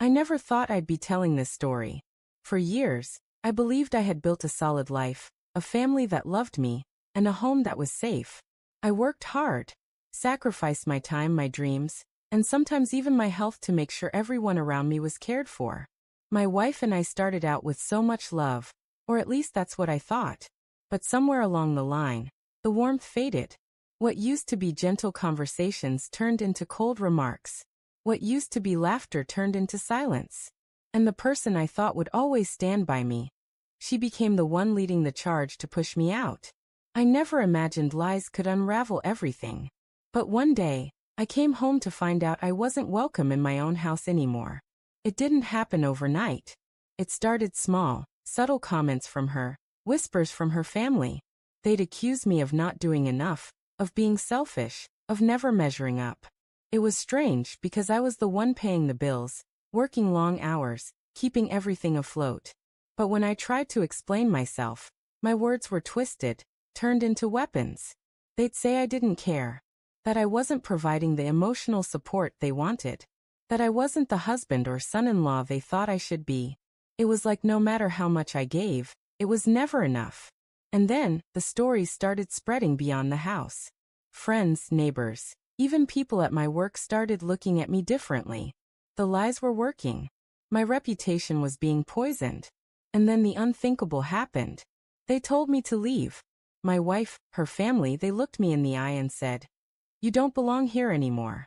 I never thought I'd be telling this story. For years, I believed I had built a solid life, a family that loved me, and a home that was safe. I worked hard, sacrificed my time, my dreams, and sometimes even my health to make sure everyone around me was cared for. My wife and I started out with so much love, or at least that's what I thought. But somewhere along the line, the warmth faded. What used to be gentle conversations turned into cold remarks. What used to be laughter turned into silence. And the person I thought would always stand by me, she became the one leading the charge to push me out. I never imagined lies could unravel everything. But one day, I came home to find out I wasn't welcome in my own house anymore. It didn't happen overnight. It started small, subtle comments from her, whispers from her family. They'd accuse me of not doing enough, of being selfish, of never measuring up. It was strange because I was the one paying the bills, working long hours, keeping everything afloat. But when I tried to explain myself, my words were twisted, turned into weapons. They'd say I didn't care, that I wasn't providing the emotional support they wanted, that I wasn't the husband or son-in-law they thought I should be. It was like no matter how much I gave, it was never enough. And then, the stories started spreading beyond the house. Friends, neighbors, even people at my work started looking at me differently. The lies were working. My reputation was being poisoned. And then the unthinkable happened. They told me to leave. My wife, her family, they looked me in the eye and said, "You don't belong here anymore."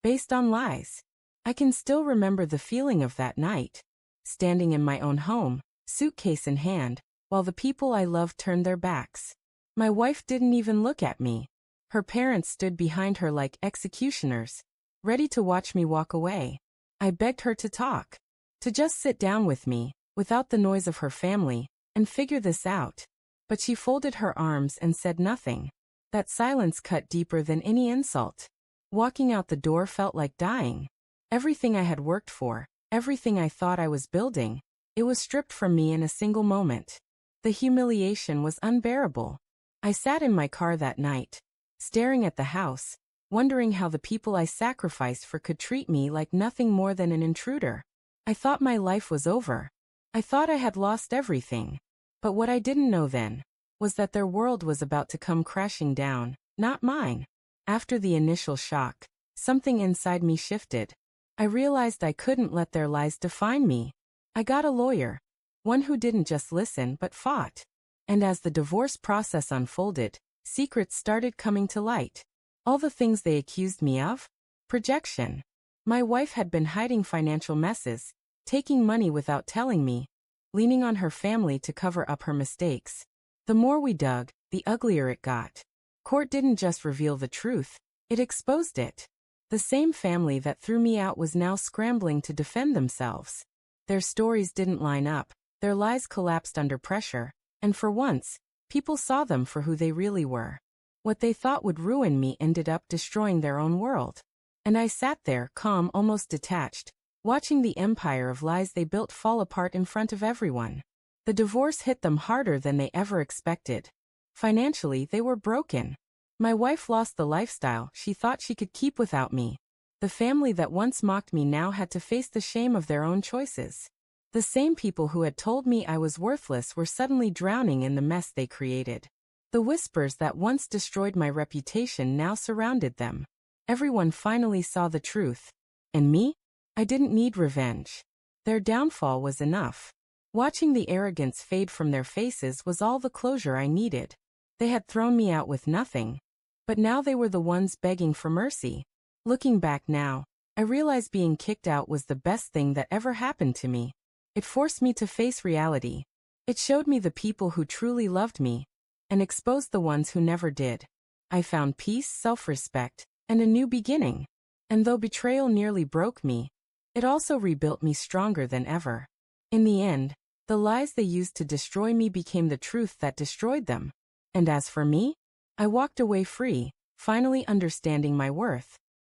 Based on lies. I can still remember the feeling of that night, standing in my own home, suitcase in hand, while the people I loved turned their backs. My wife didn't even look at me. Her parents stood behind her like executioners, ready to watch me walk away. I begged her to talk, to just sit down with me, without the noise of her family, and figure this out. But she folded her arms and said nothing. That silence cut deeper than any insult. Walking out the door felt like dying. Everything I had worked for, everything I thought I was building, it was stripped from me in a single moment. The humiliation was unbearable. I sat in my car that night, staring at the house, wondering how the people I sacrificed for could treat me like nothing more than an intruder. I thought my life was over. I thought I had lost everything. But what I didn't know then was that their world was about to come crashing down, not mine. After the initial shock, something inside me shifted. I realized I couldn't let their lies define me. I got a lawyer, one who didn't just listen but fought. And as the divorce process unfolded, secrets started coming to light. All the things they accused me of? Projection. My wife had been hiding financial messes, taking money without telling me, leaning on her family to cover up her mistakes. The more we dug, the uglier it got. Court didn't just reveal the truth, it exposed it. The same family that threw me out was now scrambling to defend themselves. Their stories didn't line up, their lies collapsed under pressure, and for once, people saw them for who they really were. What they thought would ruin me ended up destroying their own world. And I sat there, calm, almost detached, watching the empire of lies they built fall apart in front of everyone. The divorce hit them harder than they ever expected. Financially, they were broken. My wife lost the lifestyle she thought she could keep without me. The family that once mocked me now had to face the shame of their own choices. The same people who had told me I was worthless were suddenly drowning in the mess they created. The whispers that once destroyed my reputation now surrounded them. Everyone finally saw the truth. And me? I didn't need revenge. Their downfall was enough. Watching the arrogance fade from their faces was all the closure I needed. They had thrown me out with nothing. But now they were the ones begging for mercy. Looking back now, I realized being kicked out was the best thing that ever happened to me. It forced me to face reality. It showed me the people who truly loved me, and exposed the ones who never did. I found peace, self-respect, and a new beginning. And though betrayal nearly broke me, it also rebuilt me stronger than ever. In the end, the lies they used to destroy me became the truth that destroyed them. And as for me, I walked away free, finally understanding my worth.